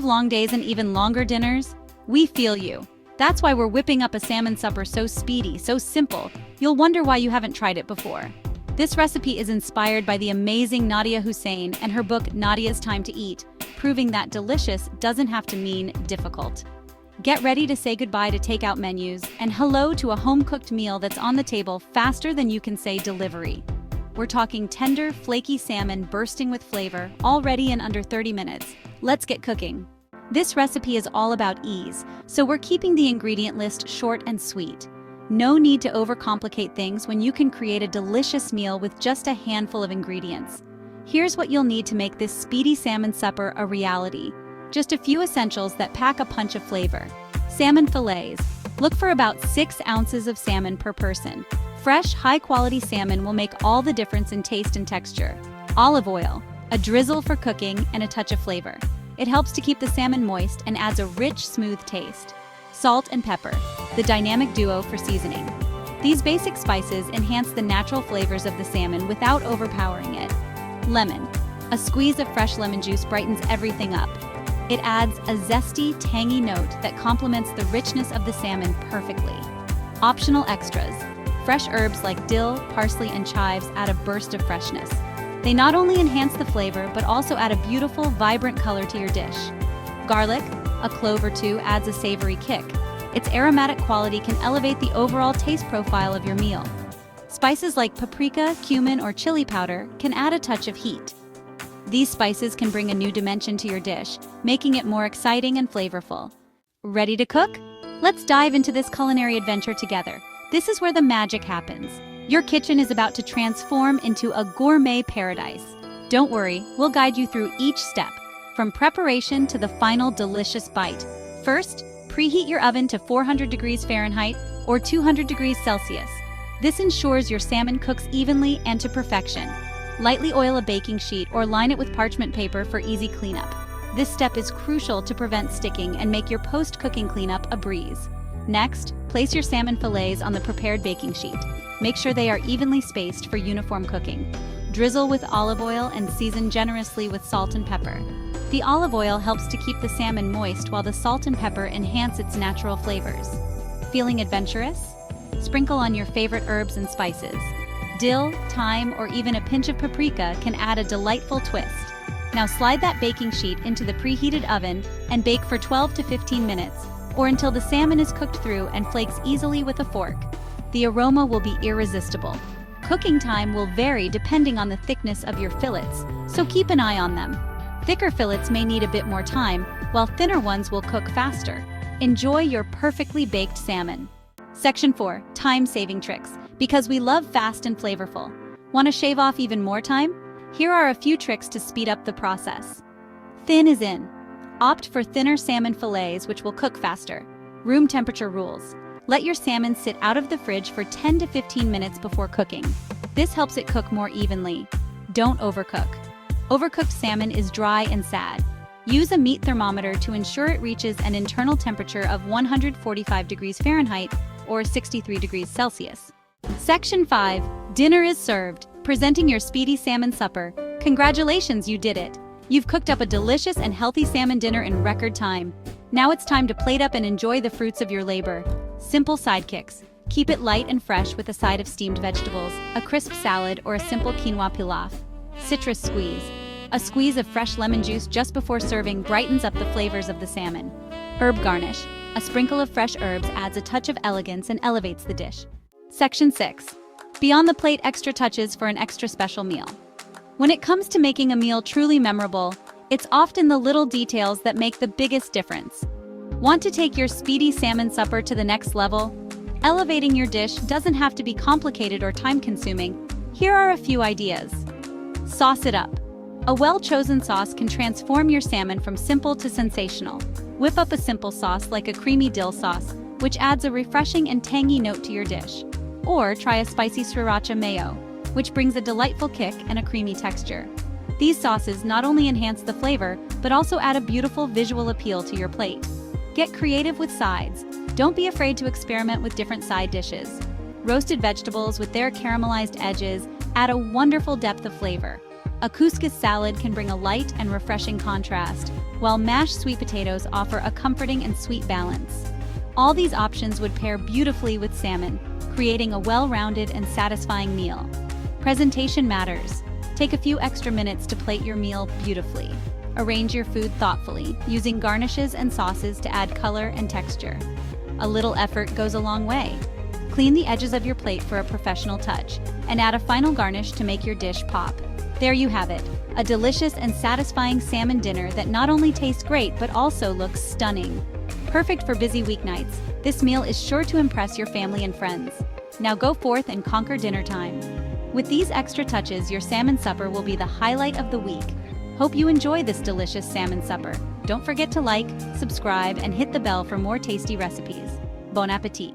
of long days and even longer dinners? We feel you. That's why we're whipping up a salmon supper so speedy, so simple, you'll wonder why you haven't tried it before. This recipe is inspired by the amazing Nadia Hussein and her book Nadia's Time to Eat, proving that delicious doesn't have to mean difficult. Get ready to say goodbye to takeout menus and hello to a home-cooked meal that's on the table faster than you can say delivery. We're talking tender, flaky salmon bursting with flavor, all ready in under 30 minutes. Let's get cooking. This recipe is all about ease, so we're keeping the ingredient list short and sweet. No need to overcomplicate things when you can create a delicious meal with just a handful of ingredients. Here's what you'll need to make this speedy salmon supper a reality. Just a few essentials that pack a punch of flavor. Salmon fillets. Look for about 6 ounces of salmon per person. Fresh, high-quality salmon will make all the difference in taste and texture. Olive oil. A drizzle for cooking and a touch of flavor. It helps to keep the salmon moist and adds a rich, smooth taste. Salt and pepper, the dynamic duo for seasoning. These basic spices enhance the natural flavors of the salmon without overpowering it. Lemon. A squeeze of fresh lemon juice brightens everything up. It adds a zesty, tangy note that complements the richness of the salmon perfectly. Optional extras. Fresh herbs like dill, parsley, and chives add a burst of freshness. They not only enhance the flavor, but also add a beautiful, vibrant color to your dish. Garlic. A clove or two adds a savory kick. Its aromatic quality can elevate the overall taste profile of your meal. Spices like paprika, cumin, or chili powder can add a touch of heat. These spices can bring a new dimension to your dish, making it more exciting and flavorful. Ready to cook? Let's dive into this culinary adventure together. This is where the magic happens. Your kitchen is about to transform into a gourmet paradise. Don't worry, we'll guide you through each step, from preparation to the final delicious bite. First, preheat your oven to 400 degrees Fahrenheit or 200 degrees Celsius. This ensures your salmon cooks evenly and to perfection. Lightly oil a baking sheet or line it with parchment paper for easy cleanup. This step is crucial to prevent sticking and make your post-cooking cleanup a breeze. Next, place your salmon fillets on the prepared baking sheet. Make sure they are evenly spaced for uniform cooking. Drizzle with olive oil and season generously with salt and pepper. The olive oil helps to keep the salmon moist while the salt and pepper enhance its natural flavors. Feeling adventurous? Sprinkle on your favorite herbs and spices. Dill, thyme, or even a pinch of paprika can add a delightful twist. Now slide that baking sheet into the preheated oven and bake for 12 to 15 minutes, or until the salmon is cooked through and flakes easily with a fork. The aroma will be irresistible. Cooking time will vary depending on the thickness of your fillets, so keep an eye on them. Thicker fillets may need a bit more time, while thinner ones will cook faster. Enjoy your perfectly baked salmon. Section 4. Time-saving tricks. Because we love fast and flavorful. Want to shave off even more time? Here are a few tricks to speed up the process. Thin is in. Opt for thinner salmon fillets, which will cook faster. Room temperature rules. Let your salmon sit out of the fridge for 10 to 15 minutes before cooking. This helps it cook more evenly. Don't overcook. Overcooked salmon is dry and sad. Use a meat thermometer to ensure it reaches an internal temperature of 145 degrees Fahrenheit or 63 degrees Celsius. Section 5. Dinner is served. Presenting your speedy salmon supper. Congratulations, you did it! You've cooked up a delicious and healthy salmon dinner in record time. Now it's time to plate up and enjoy the fruits of your labor. Simple sidekicks. Keep it light and fresh with a side of steamed vegetables, a crisp salad, or a simple quinoa pilaf. Citrus squeeze. A squeeze of fresh lemon juice just before serving brightens up the flavors of the salmon. Herb garnish. A sprinkle of fresh herbs adds a touch of elegance and elevates the dish. Section 6. Beyond the plate, extra touches for an extra special meal. When it comes to making a meal truly memorable, it's often the little details that make the biggest difference. Want to take your speedy salmon supper to the next level? Elevating your dish doesn't have to be complicated or time-consuming. Here are a few ideas. Sauce it up. A well-chosen sauce can transform your salmon from simple to sensational. Whip up a simple sauce like a creamy dill sauce, which adds a refreshing and tangy note to your dish. Or try a spicy sriracha mayo, which brings a delightful kick and a creamy texture. These sauces not only enhance the flavor, but also add a beautiful visual appeal to your plate. Get creative with sides. Don't be afraid to experiment with different side dishes. Roasted vegetables with their caramelized edges add a wonderful depth of flavor. A couscous salad can bring a light and refreshing contrast, while mashed sweet potatoes offer a comforting and sweet balance. All these options would pair beautifully with salmon, creating a well-rounded and satisfying meal. Presentation matters. Take a few extra minutes to plate your meal beautifully. Arrange your food thoughtfully, using garnishes and sauces to add color and texture. A little effort goes a long way. Clean the edges of your plate for a professional touch, and add a final garnish to make your dish pop. There you have it, a delicious and satisfying salmon dinner that not only tastes great but also looks stunning. Perfect for busy weeknights, this meal is sure to impress your family and friends. Now go forth and conquer dinner time. With these extra touches, your salmon supper will be the highlight of the week. Hope you enjoy this delicious salmon supper. Don't forget to like, subscribe, and hit the bell for more tasty recipes. Bon appétit!